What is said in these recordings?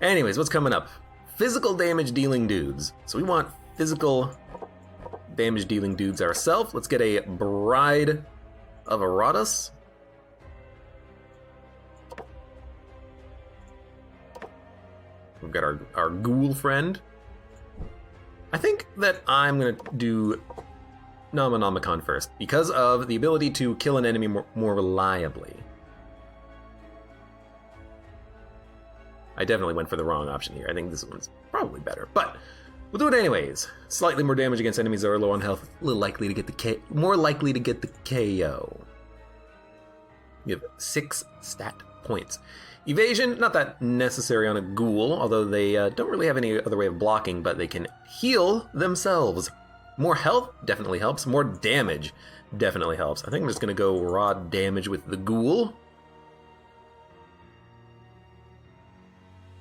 Anyways, what's coming up? Physical damage dealing dudes. So we want physical damage dealing dudes ourselves. Let's get a Bride of Iratus. We've got our ghoul friend. I think that I'm going to do Nomonomicon first, because of the ability to kill an enemy more reliably. I definitely went for the wrong option here. I think this one's probably better, but we'll do it anyways. Slightly more damage against enemies that are low on health, more likely to get the KO. You have 6 stat points. Evasion, not that necessary on a ghoul, although they don't really have any other way of blocking, but they can heal themselves. More health definitely helps. More damage definitely helps. I think I'm just going to go raw damage with the ghoul.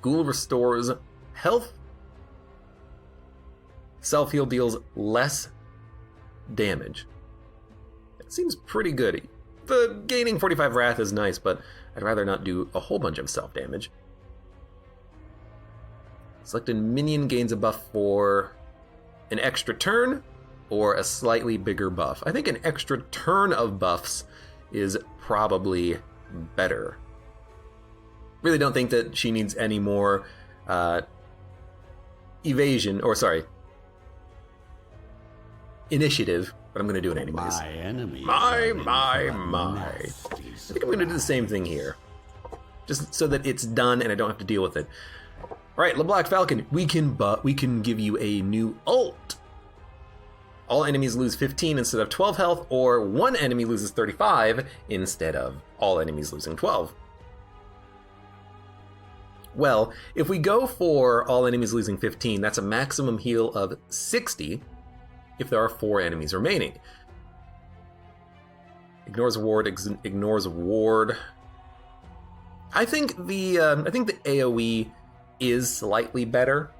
Ghoul restores health. Self-heal deals less damage. It seems pretty good. The gaining 45 wrath is nice, but I'd rather not do a whole bunch of self-damage. Selected minion gains a buff for an extra turn or a slightly bigger buff. I think an extra turn of buffs is probably better. Really don't think that she needs any more initiative, but I'm going to do it anyways. My enemy. My. I think I'm going to do the same thing here. Just so that it's done and I don't have to deal with it. Alright, LeBlack Falcon, we can give you a new ult. All enemies lose 15 instead of 12 health, or one enemy loses 35 instead of all enemies losing 12. Well, if we go for all enemies losing 15, that's a maximum heal of 60 if there are 4 enemies remaining. Ignores ward. I think the AoE is slightly better.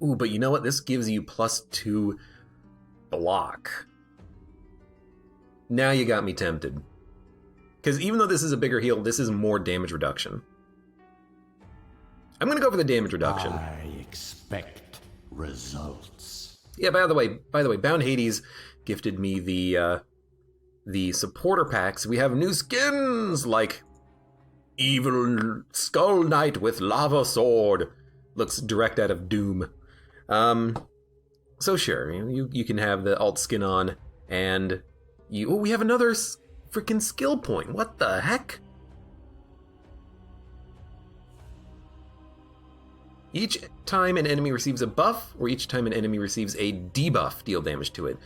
Ooh, but you know what? This gives you +2 block. Now you got me tempted. Because even though this is a bigger heal, this is more damage reduction. I'm going to go for the damage reduction. I expect results. Yeah, by the way, Bound Hades gifted me the supporter packs. We have new skins like Evil Skull Knight with Lava Sword. Looks direct out of Doom. So sure, you can have the alt skin on, and we have another freaking skill point. What the heck? Each time an enemy receives a buff, or each time an enemy receives a debuff, deal damage to it.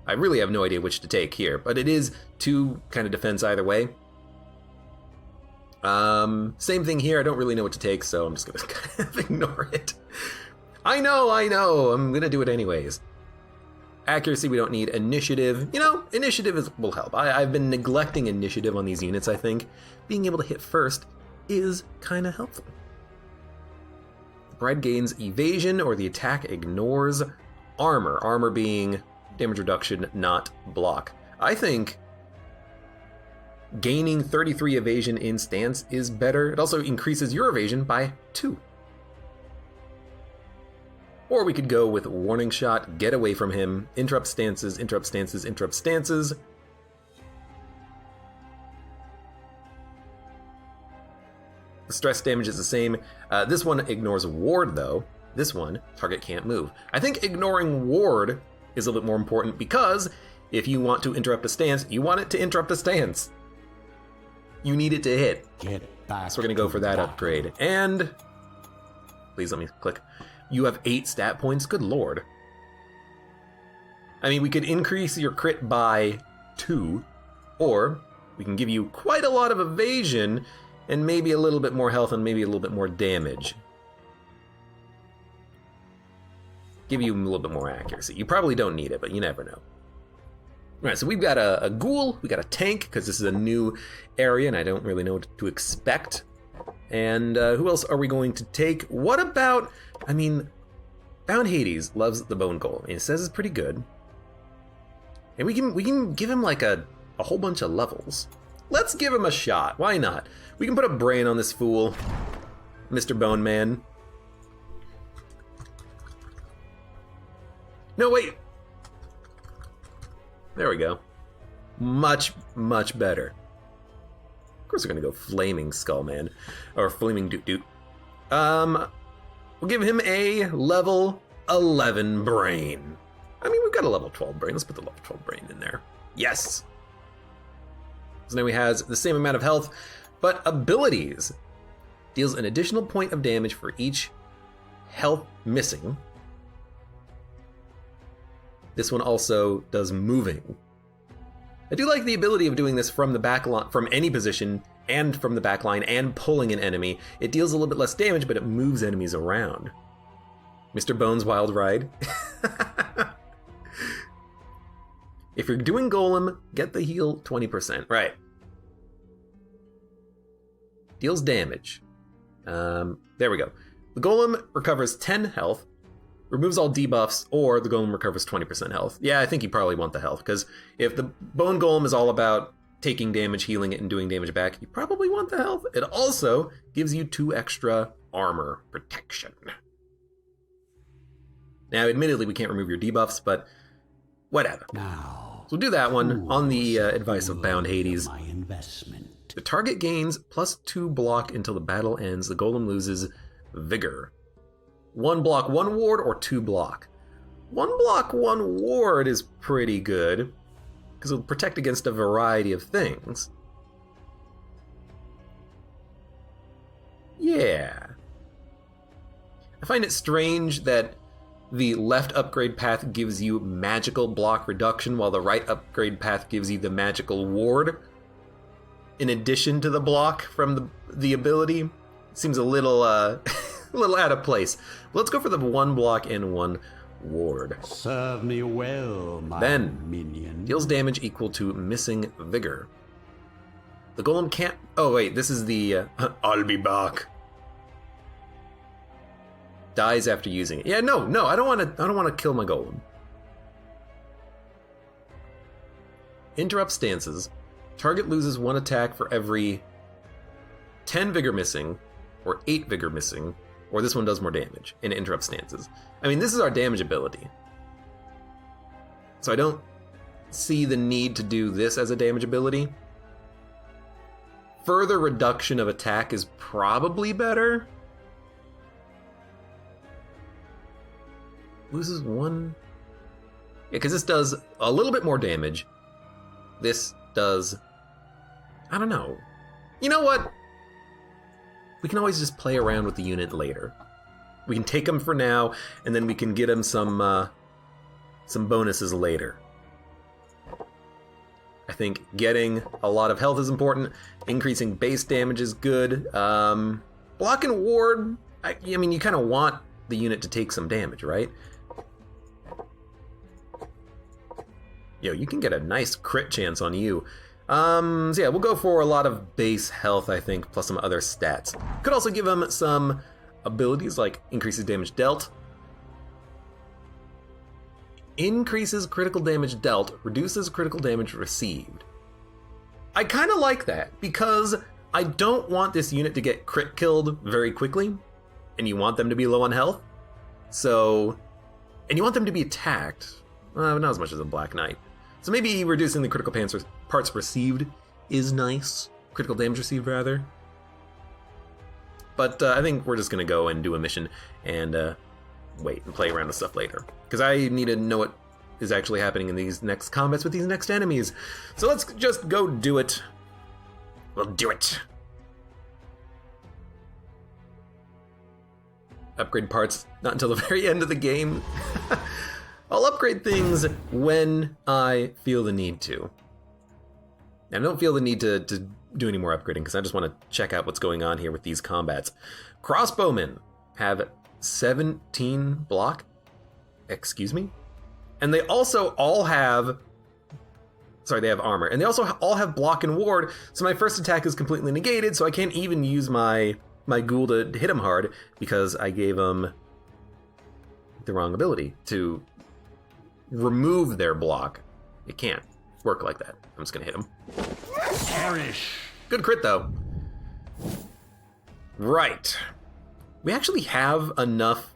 I really have no idea which to take here, but it is 2 kind of defense either way. Same thing here, I don't really know what to take, so I'm just gonna kind of ignore it. I know, I'm gonna do it anyways. Accuracy, we don't need. Initiative, initiative will help. I've been neglecting initiative on these units, I think. Being able to hit first is kind of helpful. Bride gains evasion, or the attack ignores armor. Armor being damage reduction, not block. I think gaining 33 evasion in stance is better. It also increases your evasion by 2. Or we could go with warning shot, get away from him, interrupt stances, interrupt stances, interrupt stances. The stress damage is the same. This one ignores ward though. This one, target can't move. I think ignoring ward is a little bit more important, because if you want to interrupt a stance, you want it to interrupt a stance. You need it to hit. Get back. So we're gonna go for that upgrade. And please let me click. You have 8 stat points, good lord. I mean, we could increase your crit by 2, or we can give you quite a lot of evasion and maybe a little bit more health and maybe a little bit more damage. Give you a little bit more accuracy. You probably don't need it, but you never know. Alright, so we've got a ghoul, we got a tank, because this is a new area and I don't really know what to expect. And who else are we going to take? What about, Bound Hades loves the Bone Golem. It says it's pretty good. And we can give him like a whole bunch of levels. let's give him a shot. Why not? We can put a brain on this fool, Mr. Bone Man. No, wait. There we go. Much, much better. Of course we're gonna go Flaming Skull Man. Or Flaming Doot Doot. We'll give him a level 11 brain. I mean, we've got a level 12 brain. Let's put the level 12 brain in there. Yes! So now he has the same amount of health, but abilities. Deals an additional point of damage for each health missing. This one also does moving. I do like the ability of doing this from the back line, from any position, and from the back line, and pulling an enemy. It deals a little bit less damage, but it moves enemies around. Mr. Bones Wild Ride. If you're doing Golem, get the heal 20%. Right. Deals damage. There we go. The Golem recovers 10 health, removes all debuffs, or the Golem recovers 20% health. Yeah, I think you probably want the health, because if the Bone Golem is all about taking damage, healing it, and doing damage back, you probably want the health. It also gives you 2 extra armor protection. Now, admittedly, we can't remove your debuffs, but whatever. Now, so we'll do that one on the advice of Bound Hades. my investment. The target gains +2 block until the battle ends. The Golem loses Vigor. 1 block, 1 ward, or 2 block? 1 block, 1 ward is pretty good, because it'll protect against a variety of things. Yeah. I find it strange that the left upgrade path gives you magical block reduction, while the right upgrade path gives you the magical ward, in addition to the block from the ability. Seems a little a little out of place. Let's go for the 1 block and 1 ward. Serve me well, my Then, minion. deals damage equal to missing vigor. The Golem can't... Oh wait, this is the I'll be back. Dies after using it. Yeah, no, I don't want to kill my Golem. Interrupt stances. Target loses 1 attack for every 10 vigor missing, or 8 vigor missing, or this one does more damage in interrupt stances. I mean, this is our damage ability. So I don't see the need to do this as a damage ability. Further reduction of attack is probably better. Loses 1... Yeah, because this does a little bit more damage. This does... I don't know. You know what? We can always just play around with the unit later. We can take him for now, and then we can get him some bonuses later. I think getting a lot of health is important. Increasing base damage is good. Block and ward, I mean, you kind of want the unit to take some damage, right? Yo, you can get a nice crit chance on you. So yeah, we'll go for a lot of base health, I think, plus some other stats. Could also give him some abilities like increases damage dealt, increases critical damage dealt, reduces critical damage received. I kind of like that, because I don't want this unit to get crit killed very quickly, and you want them to be low on health. So, and you want them to be attacked, not as much as a Black Knight. So maybe reducing the critical parts received is nice. Critical damage received, rather. But I think we're just going to go and do a mission and wait and play around with stuff later. Because I need to know what is actually happening in these next combats with these next enemies. So let's just go do it. We'll do it. Upgrade parts, not until the very end of the game. I'll upgrade things when I feel the need to. And I don't feel the need to do any more upgrading, because I just want to check out what's going on here with these combats. Crossbowmen have 17 block. Excuse me? And they also all have... Sorry, they have armor. And they also all have block and ward, so my first attack is completely negated, so I can't even use my ghoul to hit him hard, because I gave him the wrong ability to remove their block. It can't work like that. I'm just gonna hit him. Perish. Good crit, though. Right. We actually have enough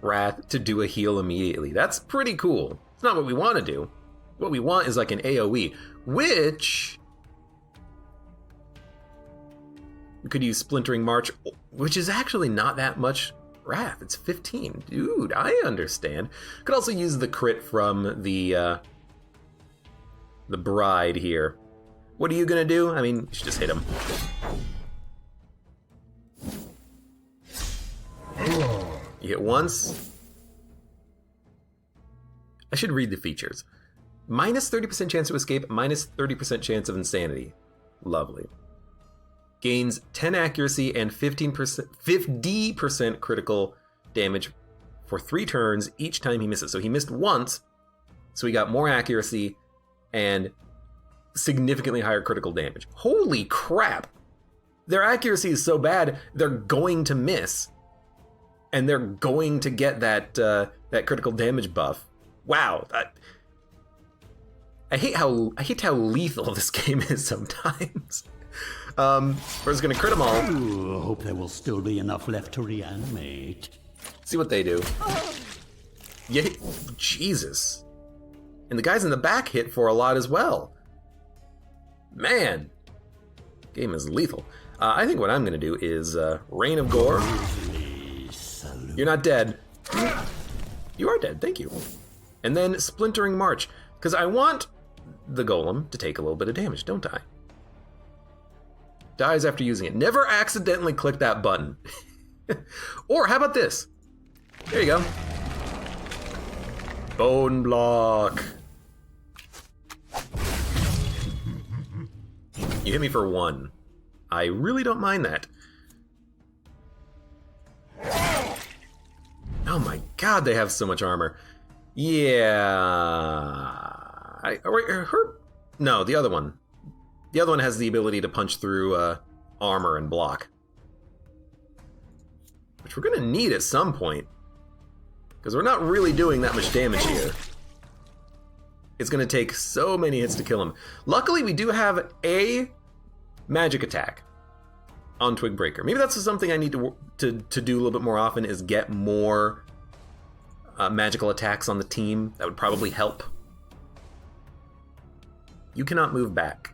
Wrath to do a heal immediately. That's pretty cool. It's not what we want to do. What we want is like an AoE, which... we could use Splintering March, which is actually not that much Wrath. It's 15. Dude, I understand. Could also use the crit from the bride here. What are you gonna do? I mean, you should just hit him. You hit once. I should read the features. Minus 30% chance to escape, minus 30% chance of insanity. Lovely. Gains 10 accuracy and 50% critical damage for 3 turns each time he misses. So he missed once, so he got more accuracy and significantly higher critical damage. Holy crap! Their accuracy is so bad, they're going to miss. And they're going to get that critical damage buff. Wow. I hate how lethal this game is sometimes. We're just gonna crit them all. Ooh, hope there will still be enough left to reanimate. See what they do. Yeah, Jesus. And the guys in the back hit for a lot as well. Man, game is lethal. I think what I'm gonna do is Rain of Gore. You're not dead. You are dead, thank you. And then Splintering March, because I want the golem to take a little bit of damage, don't I? Dies after using it. Never accidentally click that button. Or how about this? There you go. Bone block. You hit me for 1. I really don't mind that. Oh my god, they have so much armor. Yeah. No, the other one. The other one has the ability to punch through armor and block. Which we're gonna need at some point. Because we're not really doing that much damage here. It's gonna take so many hits to kill him. Luckily, we do have a magic attack on Twig Breaker. Maybe that's something I need to do a little bit more often, is get more magical attacks on the team. That would probably help. You cannot move back.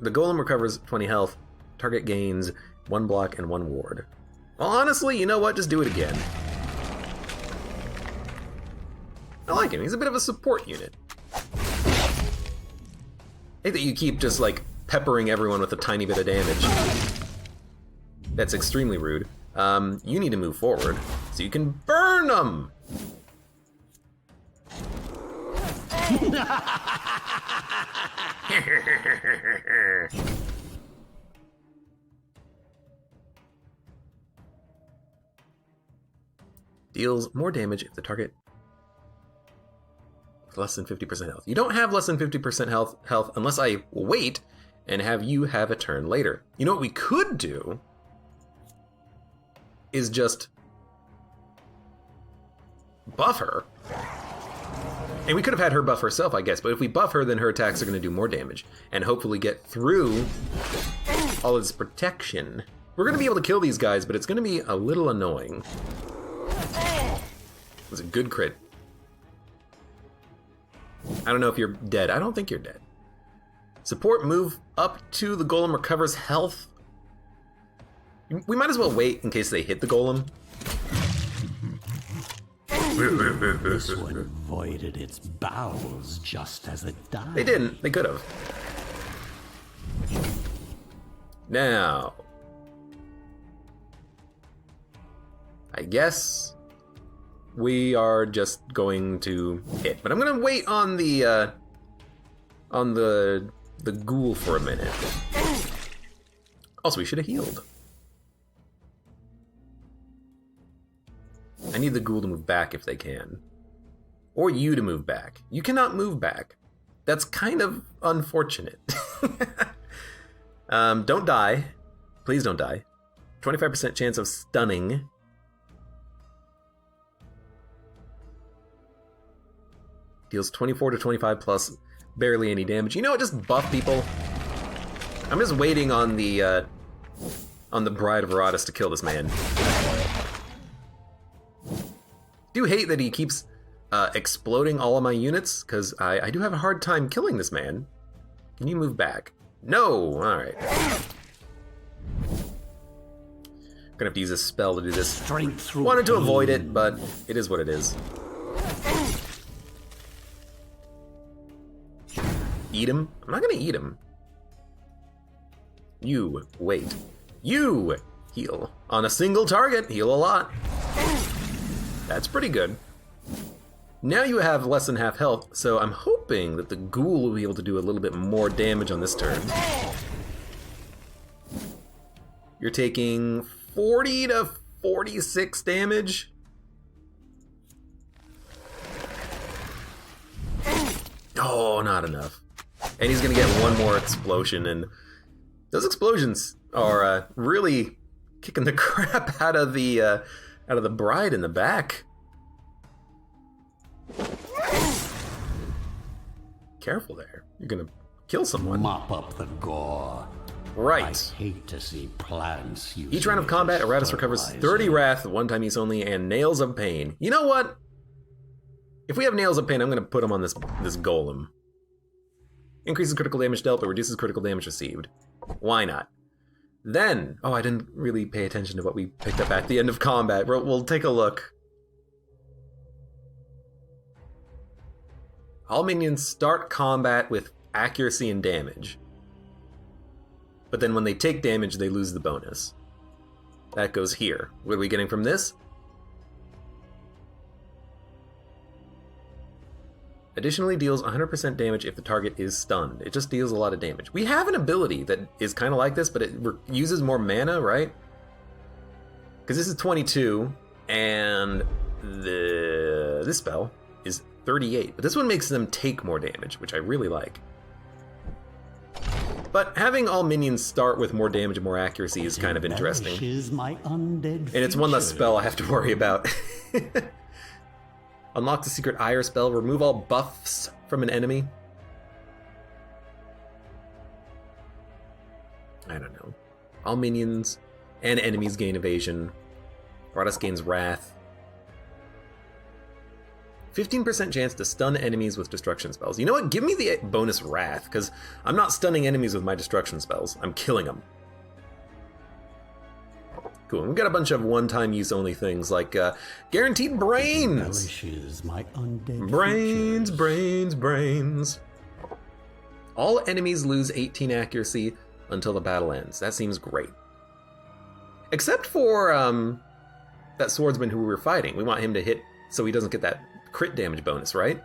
The golem recovers 20 health. Target gains 1 block and 1 ward. Well, honestly, you know what? Just do it again. I like him. He's a bit of a support unit. I hate that you keep just like peppering everyone with a tiny bit of damage. That's extremely rude. You need to move forward so you can burn them. Deals more damage if the target with less than 50% health. You don't have less than 50% health unless I wait and have you have a turn later. You know what we could do is just buff her. And we could have had her buff herself, I guess, but if we buff her, then her attacks are going to do more damage and hopefully get through all of this protection. We're going to be able to kill these guys, but it's going to be a little annoying. It was a good crit. I don't know if you're dead. I don't think you're dead. Support move up to the golem recovers health. We might as well wait in case they hit the golem. This one voided its bowels just as it died. They didn't. They could have. Now, I guess we are just going to hit, but I'm going to wait on the ghoul for a minute. Also, we should have healed. I need the ghoul to move back if they can. Or you to move back. You cannot move back. That's kind of unfortunate. Don't die. Please don't die. 25% chance of stunning. Deals 24 to 25 plus barely any damage. You know what? Just buff people. I'm just waiting on the Bride of Iratus to kill this man. Do hate that he keeps exploding all of my units, because I do have a hard time killing this man. Can you move back? No! Alright. Gonna have to use a spell to do this. Wanted to avoid it, but it is what it is. Eat him? I'm not gonna eat him. You, wait. You! Heal. On a single target, heal a lot. That's pretty good. Now you have less than half health, so I'm hoping that the ghoul will be able to do a little bit more damage on this turn. You're taking 40 to 46 damage. Oh, not enough. And he's gonna get one more explosion, and those explosions are really kicking the crap out of the bride in the back. Careful there. You're gonna kill someone. Mop up the gore. Right. I hate to see plants using Each round of combat, Iratus recovers 30 wrath, one time use only, and nails of pain. You know what? If we have nails of pain, I'm gonna put them on this golem. Increases critical damage dealt, but reduces critical damage received. Why not? Then, oh, I didn't really pay attention to what we picked up at the end of combat. We'll take a look. All minions start combat with accuracy and damage. But then when they take damage, they lose the bonus. That goes here. What are we getting from this? Additionally deals 100% damage if the target is stunned. It just deals a lot of damage. We have an ability that is kind of like this, but it uses more mana, right? Because this is 22, and this spell is 38. But this one makes them take more damage, which I really like. But having all minions start with more damage and more accuracy is kind of interesting. My undead and it's one less spell I have to worry about. Unlock the secret ire spell. Remove all buffs from an enemy. I don't know. All minions and enemies gain evasion. Iratus gains wrath. 15% chance to stun enemies with destruction spells. You know what? Give me the bonus wrath, because I'm not stunning enemies with my destruction spells. I'm killing them. Cool. We've got a bunch of one-time use only things like guaranteed brains. My undead brains. All enemies lose 18 accuracy until the battle ends. That seems great. Except for that swordsman who we were fighting. We want him to hit so he doesn't get that crit damage bonus, right?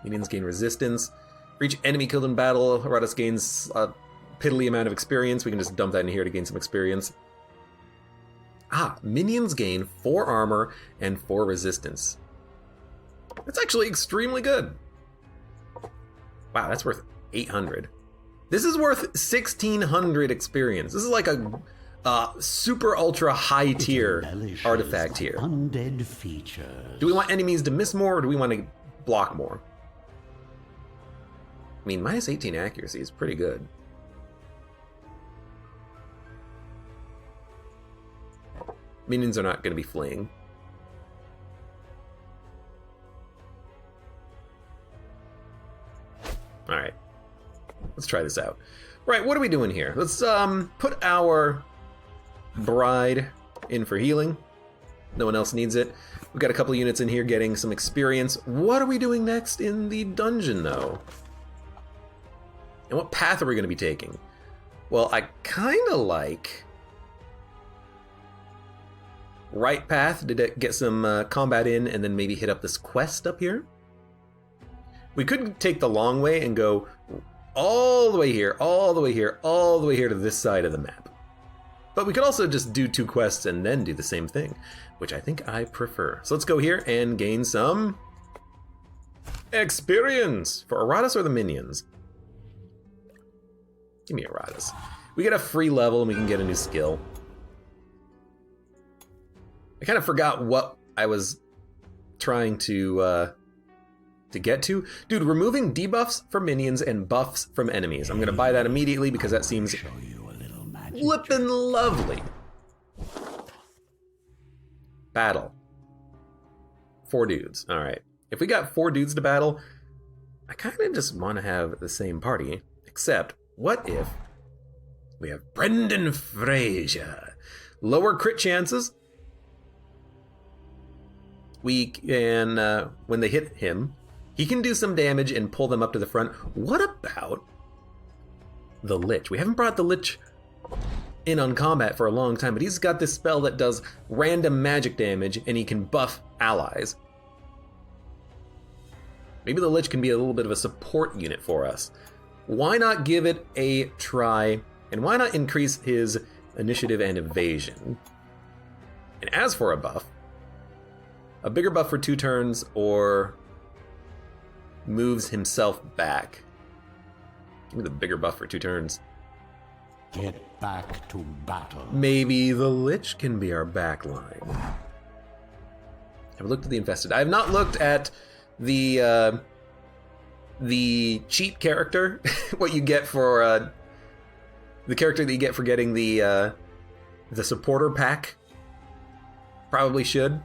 Minions gain resistance. For each enemy killed in battle, Iratus gains a piddly amount of experience. We can just dump that in here to gain some experience. Minions gain 4 armor and 4 resistance. That's actually extremely good. Wow, that's worth 800. This is worth 1,600 experience. This is like a super ultra high tier artifact here. Undead features. Do we want enemies to miss more, or do we want to block more? I mean, minus 18 accuracy is pretty good. Minions are not going to be fleeing. Alright. Let's try this out. Right, what are we doing here? Let's put our bride in for healing. No one else needs it. We've got a couple units in here getting some experience. What are we doing next in the dungeon, though? And what path are we going to be taking? Well, I kind of like right path to get some combat in and then maybe hit up this quest up here. We could take the long way and go all the way here, all the way here, all the way here to this side of the map. But we could also just do 2 quests and then do the same thing, which I think I prefer. So let's go here and gain some experience for Iratus or the minions. Give me Iratus. We get a free level and we can get a new skill. I kind of forgot what I was trying to to get to. Dude, removing debuffs from minions and buffs from enemies. I'm gonna buy that immediately because that seems flippin' lovely. Battle. 4 dudes. All right. If we got 4 dudes to battle, I kind of just want to have the same party. Except, what if we have Brendan Fraser? Lower crit chances. We can, when they hit him, he can do some damage and pull them up to the front. What about the Lich? We haven't brought the Lich in on combat for a long time, but he's got this spell that does random magic damage, and he can buff allies. Maybe the Lich can be a little bit of a support unit for us. Why not give it a try, and why not increase his initiative and evasion? And as for a buff, a bigger buff for 2 turns, or moves himself back. Give me the bigger buff for 2 turns. Get back to battle. Maybe the Lich can be our backline. Have looked at the Infested. I have not looked at the cheat character. What you get for the character that you get for getting the supporter pack. Probably should.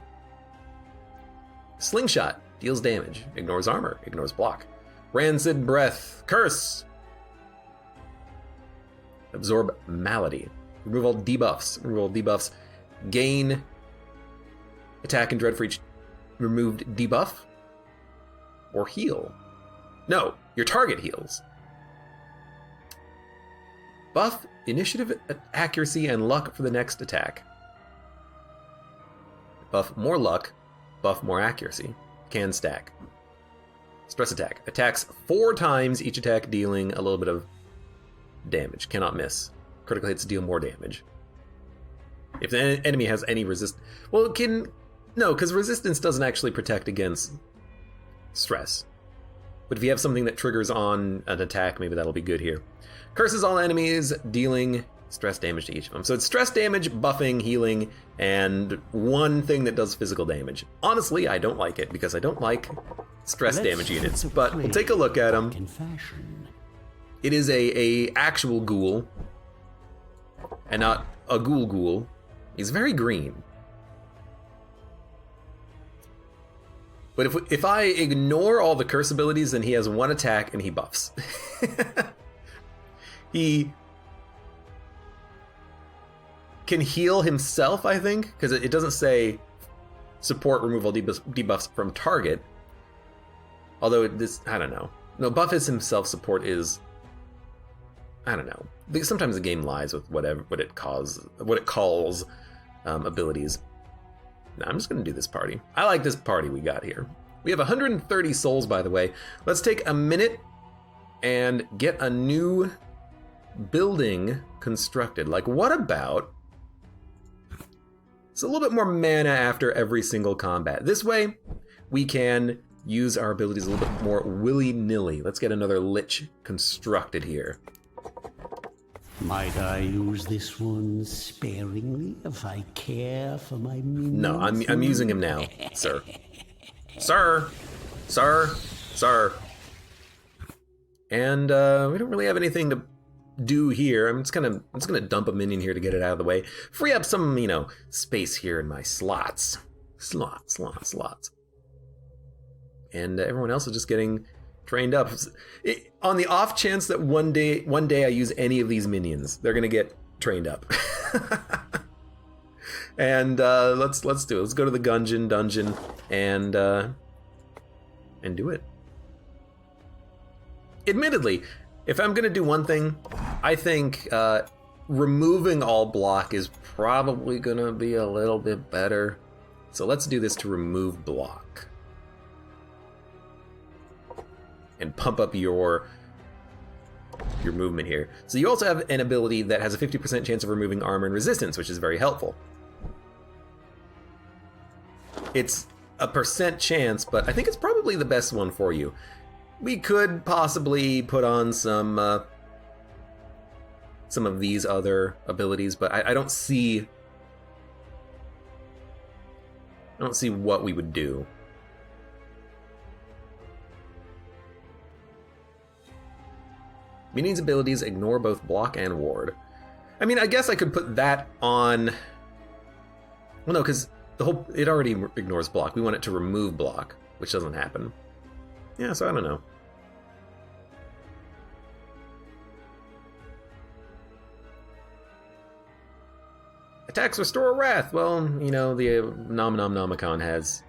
Slingshot deals damage, ignores armor, ignores block. Rancid Breath, Curse. Absorb Malady. Remove all debuffs. Remove all debuffs. Gain attack and dread for each removed debuff. Or heal. No, your target heals. Buff initiative, accuracy, and luck for the next attack. Buff more luck, buff more accuracy. Can stack. Stress attack. Attacks 4 times, each attack dealing a little bit of damage. Cannot miss. Critical hits deal more damage. If the enemy has any resist... Well, it can... No, because resistance doesn't actually protect against stress. But if you have something that triggers on an attack, maybe that'll be good here. Curses all enemies, dealing stress damage to each of them. So it's stress damage, buffing, healing, and one thing that does physical damage. Honestly, I don't like it, because I don't like stress damage units. But we'll take a look at them. It is a actual ghoul, and not a ghoul. He's very green. But if I ignore all the curse abilities, then he has 1 attack and he buffs. He can heal himself, I think, because it doesn't say support removal debuffs from target. Although this, I don't know. No, buff is himself, support is, I don't know. Sometimes the game lies with what it calls abilities. No, I'm just going to do this party. I like this party we got here. We have 130 souls, by the way. Let's take a minute and get a new building constructed. Like, what about... It's a little bit more mana after every single combat. This way, we can use our abilities a little bit more willy-nilly. Let's get another Lich constructed here. Might I use this one sparingly if I care for my minions? No, I'm using him now, sir. Sir! And we don't really have anything to do here. I'm just gonna dump a minion here to get it out of the way. Free up some, space here in my slots. Slots. And everyone else is just getting trained up. On the off chance that one day I use any of these minions, they're gonna get trained up. And let's do it. Let's go to the dungeon and do it. Admittedly, if I'm gonna do one thing, I think removing all block is probably gonna be a little bit better. So let's do this to remove block. And pump up your movement here. So you also have an ability that has a 50% chance of removing armor and resistance, which is very helpful. It's a % chance, but I think it's probably the best one for you. We could possibly put on some of these other abilities, but I don't see what we would do. Meaning's abilities ignore both block and ward. I mean, I guess I could put that on... Well, no, because it already ignores block. We want it to remove block, which doesn't happen. Yeah, so I don't know. Attacks Restore Wrath. Well, you know, the Nom Nom Nomicon has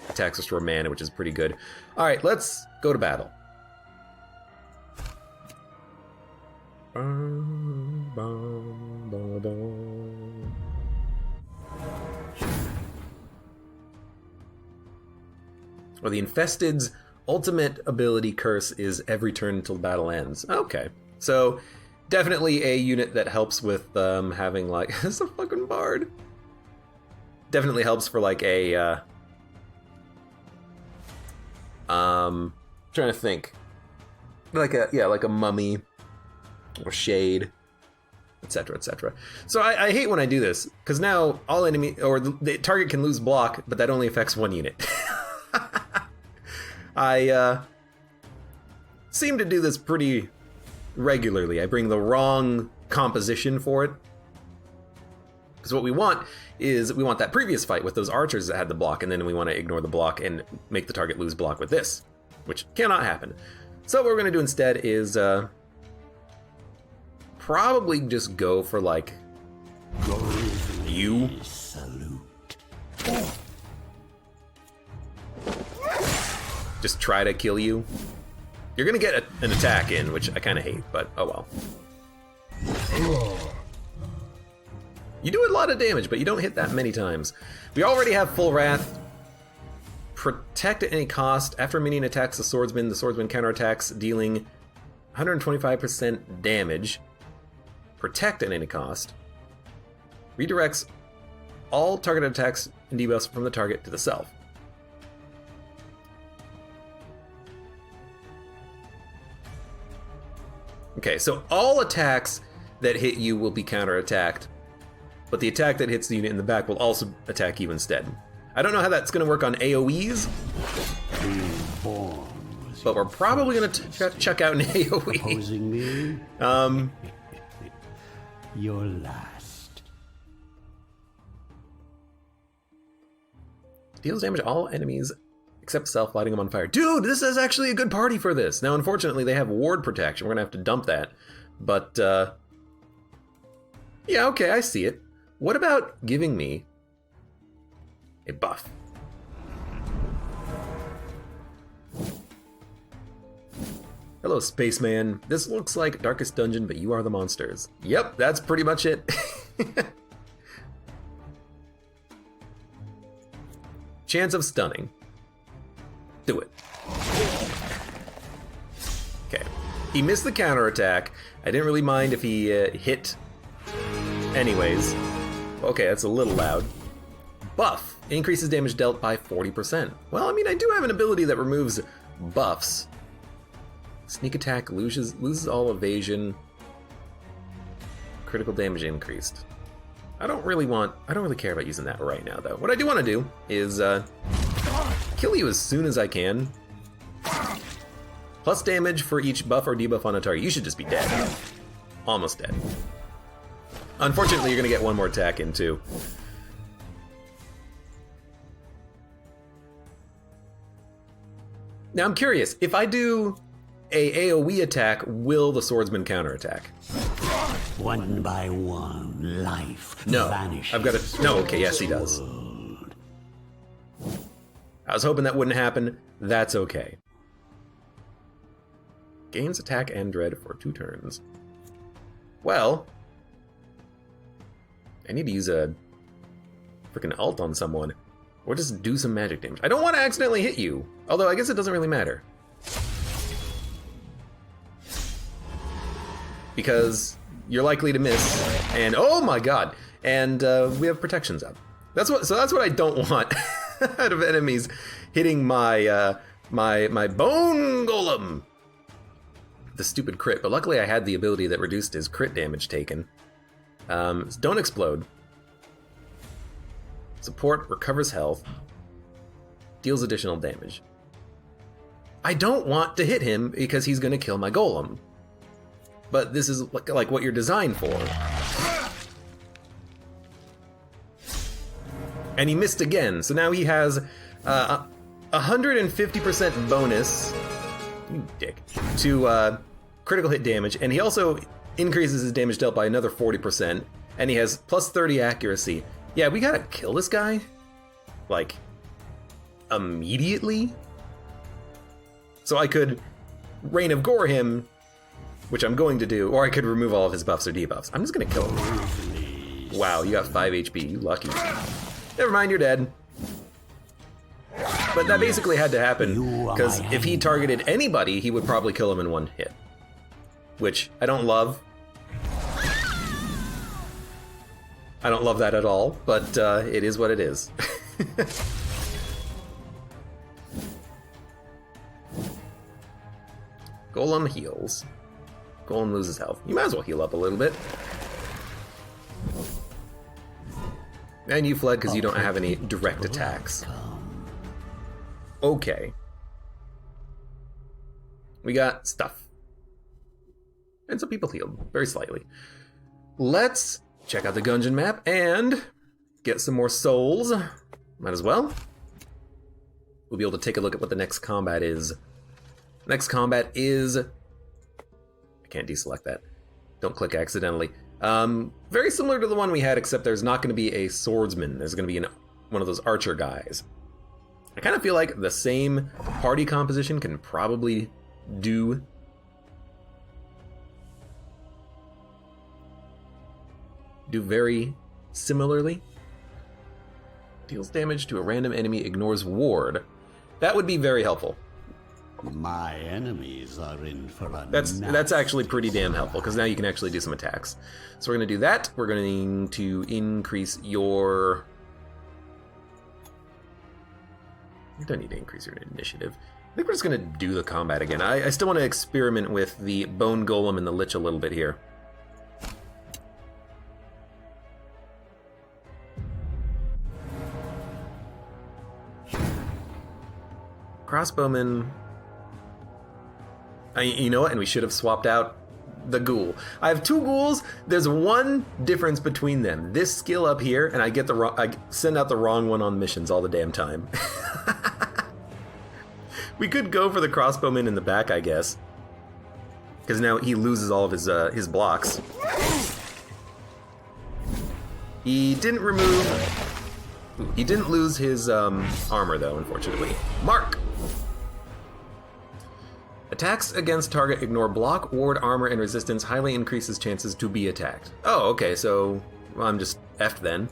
Attacks Restore Mana, which is pretty good. Alright, let's go to battle. Well, the Infested's ultimate ability curse is every turn until the battle ends. Okay, so definitely a unit that helps with having like it's a fucking bard. Definitely helps for like a trying to think, like a mummy or shade, etc., etc. So I hate when I do this because now all enemy or the target can lose block, but that only affects one unit. I seem to do this pretty regularly. I bring the wrong composition for it. Because what we want is we want that previous fight with those archers that had the block, and then we want to ignore the block and make the target lose block with this, which cannot happen. So what we're going to do instead is probably just go for like you. Salute. Just try to kill you. You're gonna get an attack in, which I kind of hate, but oh well. You do a lot of damage, but you don't hit that many times. We already have full wrath. Protect at any cost. After a minion attacks the swordsman counterattacks, dealing 125% damage. Protect at any cost. Redirects all targeted attacks and debuffs from the target to the self. Okay, so all attacks that hit you will be counterattacked, but the attack that hits the unit in the back will also attack you instead. I don't know how that's going to work on AoEs, but we're probably going to check out an AoE. Opposing me? You're last. Deals damage to all enemies except self, lighting them on fire. Dude, this is actually a good party for this. Now, unfortunately, they have ward protection. We're going to have to dump that. But, yeah, okay, I see it. What about giving me a buff? Hello, spaceman. This looks like Darkest Dungeon, but you are the monsters. Yep, that's pretty much it. Chance of stunning. Do it. Okay. He missed the counterattack. I didn't really mind if he hit anyways. Okay, that's a little loud. Buff. Increases damage dealt by 40%. Well, I mean, I do have an ability that removes buffs. Sneak attack loses all evasion. Critical damage increased. I don't really care about using that right now, though. What I do want to do is kill you as soon as I can. Plus damage for each buff or debuff on a target. You should just be dead. Almost dead. Unfortunately, you're going to get one more attack in, too. Now, I'm curious. If I do a AoE attack, will the swordsman counterattack? One by one, life vanishes. I've got to... No, okay, yes, he does. I was hoping that wouldn't happen. That's okay. Gains attack and dread for 2 turns. Well, I need to use a freaking ult on someone, or just do some magic damage. I don't want to accidentally hit you, although I guess it doesn't really matter. Because you're likely to miss, and oh my god, and we have protections up. That's what I don't want out of enemies hitting my my bone golem. The stupid crit, but luckily I had the ability that reduced his crit damage taken. Don't explode. Support recovers health, deals additional damage. I don't want to hit him because he's going to kill my golem. but this is like what you're designed for. And he missed again, so now he has 150% bonus, you dick, to critical hit damage, and he also increases his damage dealt by another 40%, and he has plus 30 accuracy. Yeah, we gotta kill this guy, like, immediately. So I could Reign of Gore him, which I'm going to do, or I could remove all of his buffs or debuffs. I'm just gonna kill him. Wow, you got 5 HP, you lucky. Never mind, you're dead. But that basically had to happen, because if he targeted anybody, he would probably kill him in one hit. Which I don't love. I don't love that at all, but it is what it is. Golem heals. Golem loses health. You might as well heal up a little bit. And you fled because you don't have any direct attacks. Okay. We got stuff. And some people healed, very slightly. Let's check out the dungeon map and get some more souls. Might as well. We'll be able to take a look at what the next combat is. Next combat is... I can't deselect that. Don't click accidentally. Very similar to the one we had, except there's not going to be a swordsman. There's going to be one of those archer guys. I kind of feel like the same party composition can probably do very similarly. Deals damage to a random enemy, ignores ward. That would be very helpful. My enemies are in for a That's actually pretty damn helpful, because now you can actually do some attacks. So we're going to do that. We're going to increase your... You don't need to increase your initiative. I think we're just going to do the combat again. I still want to experiment with the Bone Golem and the Lich a little bit here. Crossbowman... you know what? And we should have swapped out the ghoul. I have 2 ghouls. There's one difference between them. This skill up here, and I send out the wrong one on missions all the damn time. We could go for the crossbowman in the back, I guess, because now he loses all of his blocks. He didn't lose his armor though, unfortunately. Mark. Attacks against target ignore block, ward, armor, and resistance. Highly increases chances to be attacked. Oh, okay, so I'm just effed then.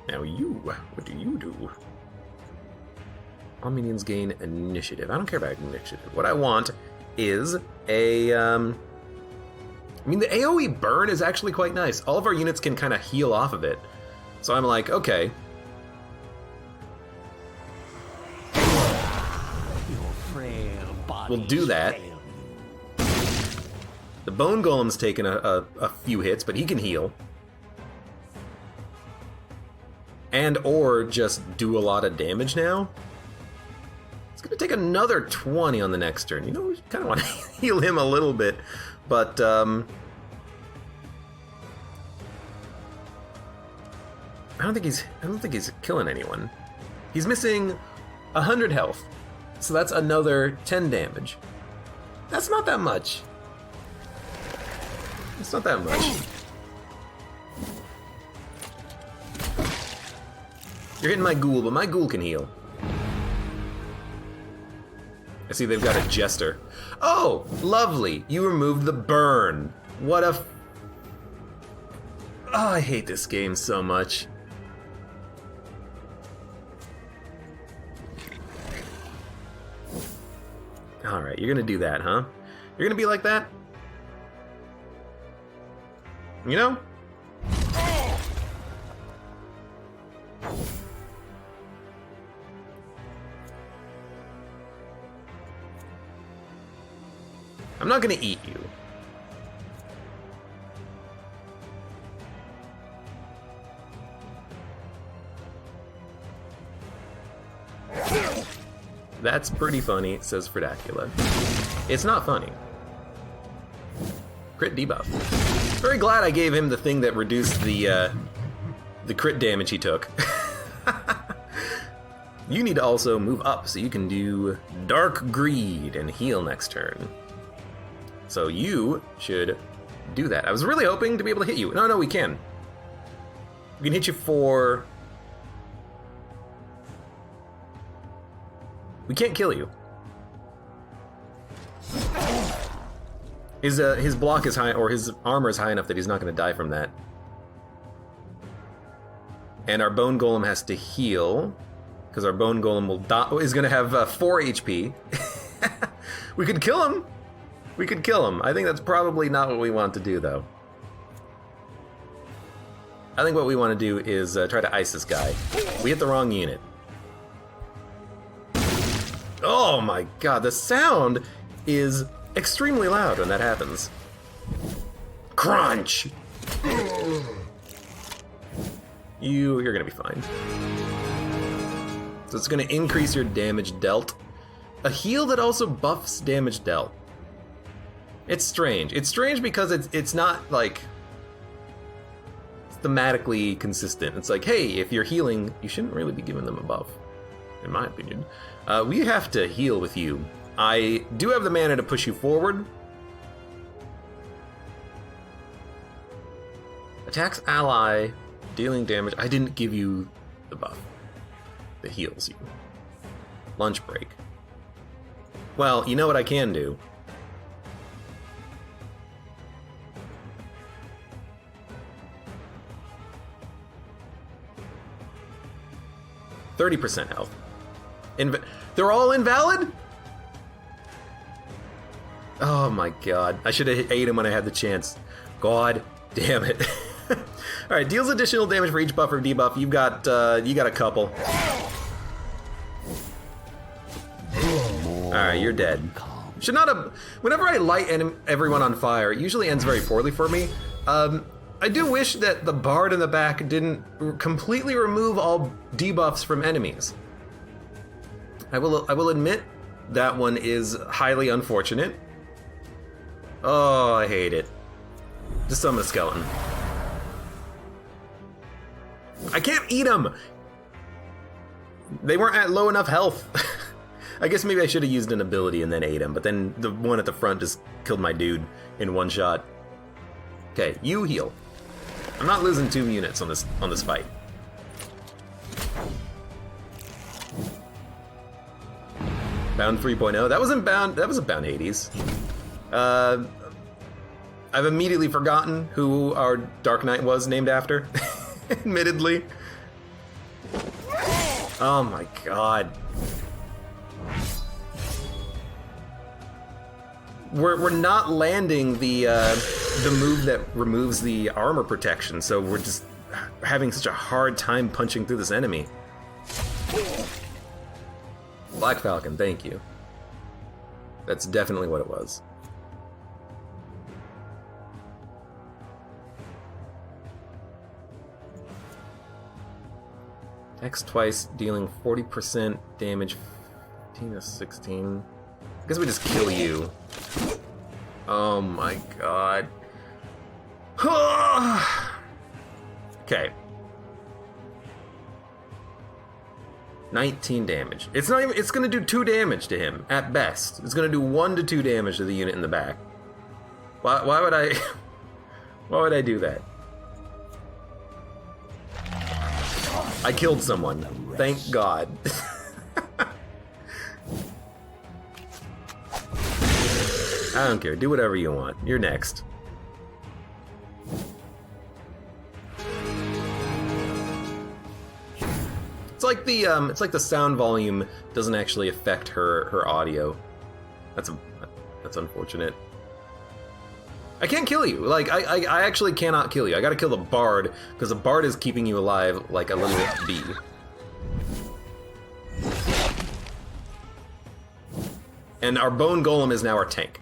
Now what do you do? All minions gain initiative. I don't care about initiative. What I want is a... I mean, the AoE burn is actually quite nice. All of our units can kind of heal off of it. So I'm like, okay... We'll do that. The Bone Golem's taken a few hits, but he can heal. And or just do a lot of damage now. It's going to take another 20 on the next turn. You know, we kind of want to heal him a little bit, but... I don't think he's killing anyone. He's missing 100 health. So that's another 10 damage. That's not that much. It's not that much. You're hitting my ghoul, but my ghoul can heal. I see they've got a jester. Oh, lovely. You removed the burn. What a... Oh, I hate this game so much. Alright, you're gonna do that, huh? You're gonna be like that? You know? I'm not gonna eat you. That's pretty funny, says Fredacula. It's not funny. Crit debuff. Very glad I gave him the thing that reduced the crit damage he took. You need to also move up so you can do Dark Greed and heal next turn. So you should do that. I was really hoping to be able to hit you. No, we can. We can hit you for... We can't kill you. His block is high, or his armor is high enough that he's not going to die from that. And our bone golem has to heal, because our bone golem is going to have 4 HP. We could kill him. We could kill him. I think that's probably not what we want to do, though. I think what we want to do is try to ice this guy. We hit the wrong unit. Oh my god, the sound is extremely loud when that happens. Crunch! You're gonna be fine. So it's gonna increase your damage dealt. A heal that also buffs damage dealt. It's strange. It's strange because it's not like thematically consistent. It's like, hey, if you're healing, you shouldn't really be giving them a buff, in my opinion. We have to heal with you. I do have the mana to push you forward. Attacks ally, dealing damage. I didn't give you the buff that heals you. Lunch break. Well, you know what I can do? %30 health. They're all invalid? Oh my god. I should have ate him when I had the chance. God damn it. Alright, deals additional damage for each buff or debuff. You got a couple. Alright, you're dead. Should not have... Whenever I light everyone on fire, it usually ends very poorly for me. I do wish that the bard in the back didn't completely remove all debuffs from enemies. I will admit that one is highly unfortunate. Oh, I hate it. Just summon a skeleton. I can't eat them! They weren't at low enough health. I guess maybe I should have used an ability and then ate him, but then the one at the front just killed my dude in one shot. Okay, you heal. I'm not losing 2 units on this fight. Bound 3.0. That wasn't bound. That was a bound 80s. I've immediately forgotten who our Dark Knight was named after. Admittedly. Oh my god. We're not landing the move that removes the armor protection, so we're just having such a hard time punching through this enemy. Black Falcon, thank you. That's definitely what it was. X twice, dealing 40% damage, 15 to 16. I guess we just kill you. Oh my god. Okay. 19 damage. It's not even, it's gonna do 2 damage to him, at best. It's gonna do 1 to 2 damage to the unit in the back. Why would I... Why would I do that? I killed someone. Thank God. I don't care. Do whatever you want. You're next. It's like the sound volume doesn't actually affect her audio. That's unfortunate. I can't kill you. Like I actually cannot kill you. I gotta kill the bard because the bard is keeping you alive like a little bee. And our bone golem is now our tank.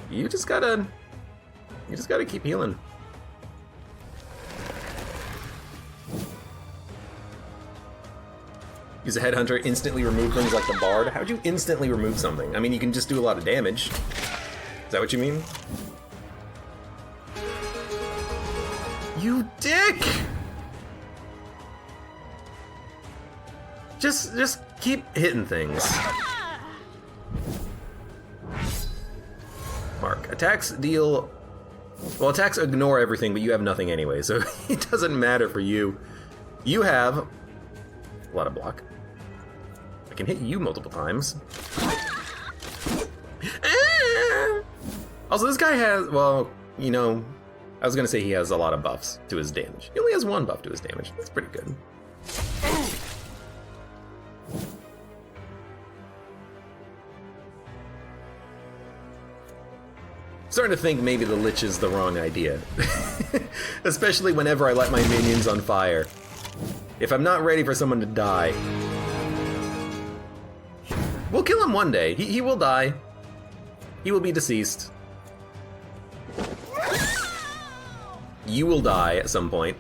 You just gotta keep healing. Use a headhunter, instantly remove things like the bard. How'd you instantly remove something? I mean, you can just do a lot of damage. Is that what you mean? You dick! Just keep hitting things. Mark. Attacks deal... Well, attacks ignore everything, but you have nothing anyway, so it doesn't matter for you. You have a lot of block. I can hit you multiple times. Also, this guy has, well, you know, I was gonna say he has a lot of buffs to his damage. He only has one buff to his damage. That's pretty good. Starting to think maybe the Lich is the wrong idea. Especially whenever I light my minions on fire. If I'm not ready for someone to die. We'll kill him one day. He will die. He will be deceased. You will die at some point.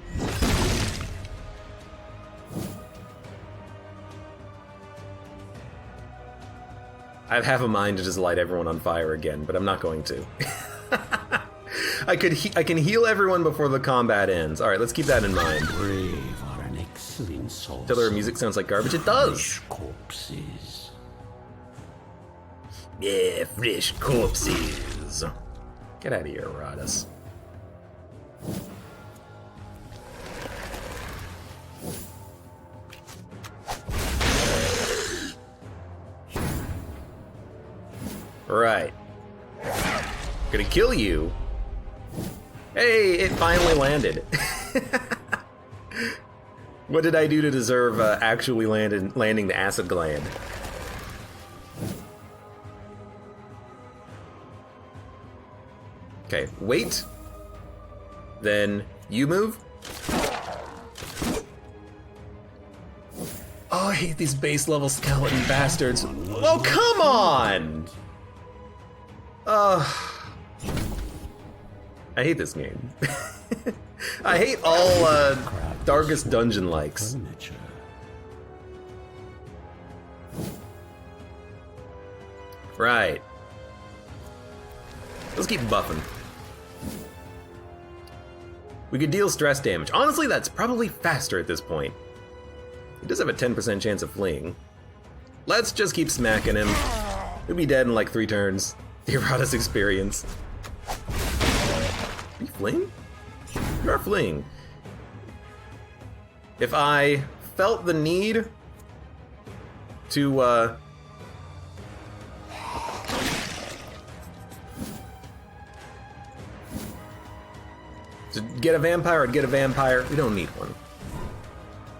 I have half a mind to just light everyone on fire again, but I'm not going to. I can heal everyone before the combat ends. All right, let's keep that in mind. Brave are an excellent source. Tell her music sounds like garbage. It does. Corpses. Yeah, fresh corpses. Get out of here, Iratus. Right. Gonna kill you. Hey, it finally landed. What did I do to deserve actually landing the acid gland? Okay, wait. Then you move. Oh, I hate these base level skeleton bastards. Oh, come on! I hate this game. I hate all Darkest Dungeon likes. Right. Let's keep buffing. We could deal stress damage. Honestly, that's probably faster at this point. He does have a 10% chance of fleeing. Let's just keep smacking him. He'll be dead in like 3 turns. The Iratus experience. Are you fleeing? You are fleeing. If I felt the need to get a vampire, I'd get a vampire. We don't need one.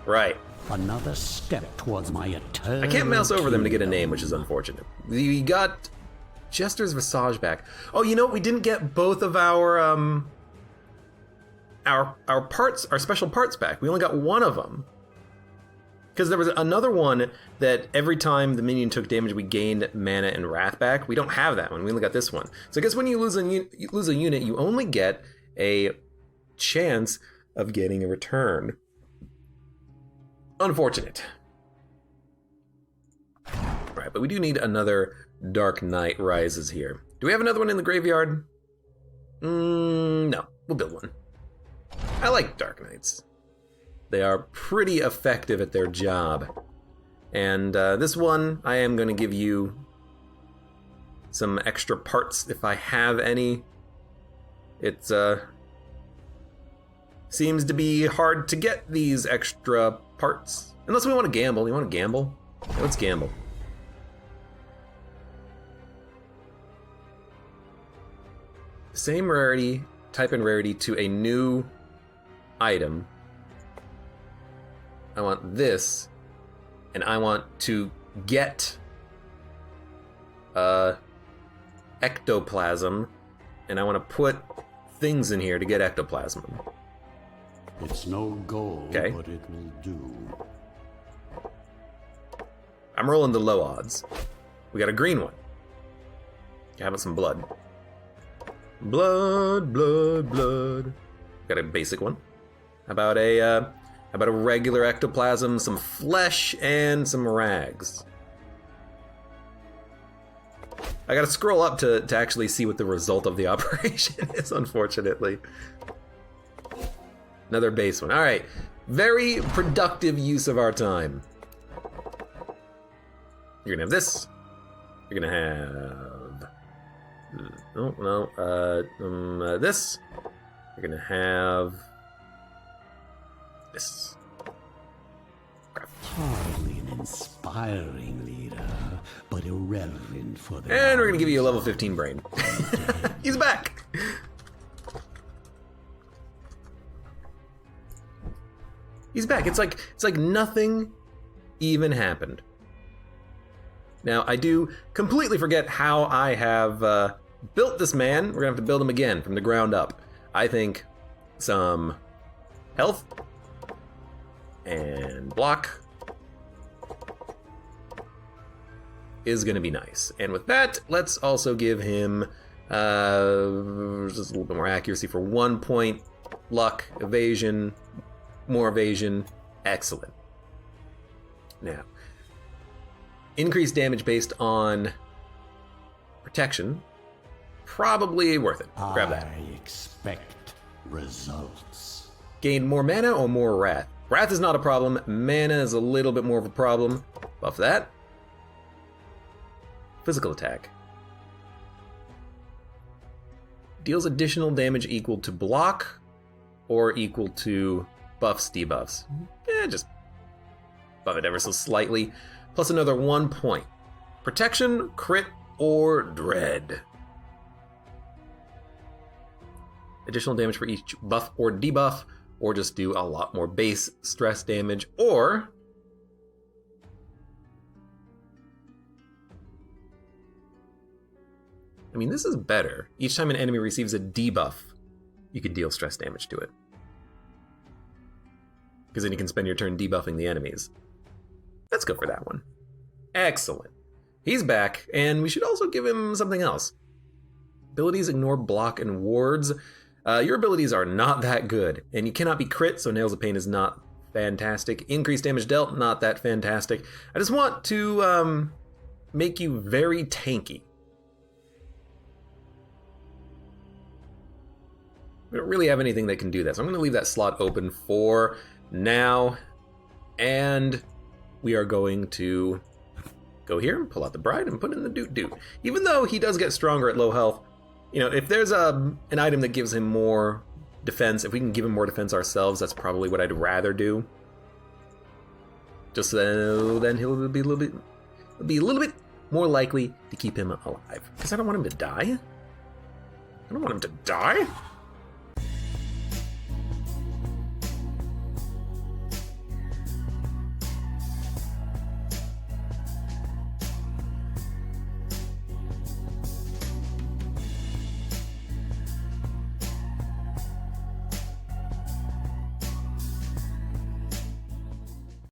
Right. Another step towards my eternal... I can't mouse over them to get a name, which is unfortunate. We got Jester's Visage back. Oh, you know what? We didn't get both of our parts, our special parts back. We only got one of them. Because there was another one that every time the minion took damage, we gained mana and wrath back. We don't have that one. We only got this one. So I guess when you lose a unit, you only get a chance of getting a return. Unfortunate. Right, but we do need another Dark Knight Rises here. Do we have another one in the graveyard? No. We'll build one. I like Dark Knights. They are pretty effective at their job. And this one, I am going to give you some extra parts if I have any. It's seems to be hard to get these extra parts. Unless we want to gamble. You want to gamble? Yeah, let's gamble. Same rarity, type and rarity to a new item. I want this, and I want to get ectoplasm, and I want to put things in here to get ectoplasm. It's no goal, okay, but it will do. I'm rolling the low odds. We got a green one. How about some blood? Blood, blood, blood. Got a basic one. How How about a regular ectoplasm, some flesh, and some rags? I gotta scroll up to actually see what the result of the operation is, unfortunately. Another base one. All right, very productive use of our time. You're gonna have this. You're gonna have... this. You're gonna have... this. Crap. Hardly an inspiring leader, but irrelevant for the... And we're gonna give you a level 15 brain. He's back! He's back. It's like nothing even happened. Now, I do completely forget how I have built this man. We're gonna have to build him again from the ground up. I think some health and block is gonna be nice. And with that, let's also give him just a little bit more accuracy for 1 point, luck, evasion, more evasion, excellent. Now, increased damage based on protection, probably worth it. Grab that. I expect results. Gain more mana or more wrath? Wrath is not a problem. Mana is a little bit more of a problem. Buff that. Physical attack. Deals additional damage equal to block or equal to buffs, debuffs. Just buff it ever so slightly. Plus another 1 point. Protection, crit, or dread. Additional damage for each buff or debuff, or just do a lot more base stress damage, or I mean, this is better. Each time an enemy receives a debuff, you can deal stress damage to it. Because then you can spend your turn debuffing the enemies. Let's go for that one. Excellent. He's back, and we should also give him something else. Abilities ignore block and wards. Your abilities are not that good, and you cannot be crit, so Nails of Pain is not fantastic. Increased damage dealt, not that fantastic. I just want to make you very tanky. We don't really have anything that can do that, so I'm going to leave that slot open for now, and we are going to go here and pull out the Bride and put in the Doot. Even though he does get stronger at low health, you know, if there's an item that gives him more defense, if we can give him more defense ourselves, that's probably what I'd rather do. Just so then he'll be a little bit more likely to keep him alive. Because I don't want him to die. I don't want him to die.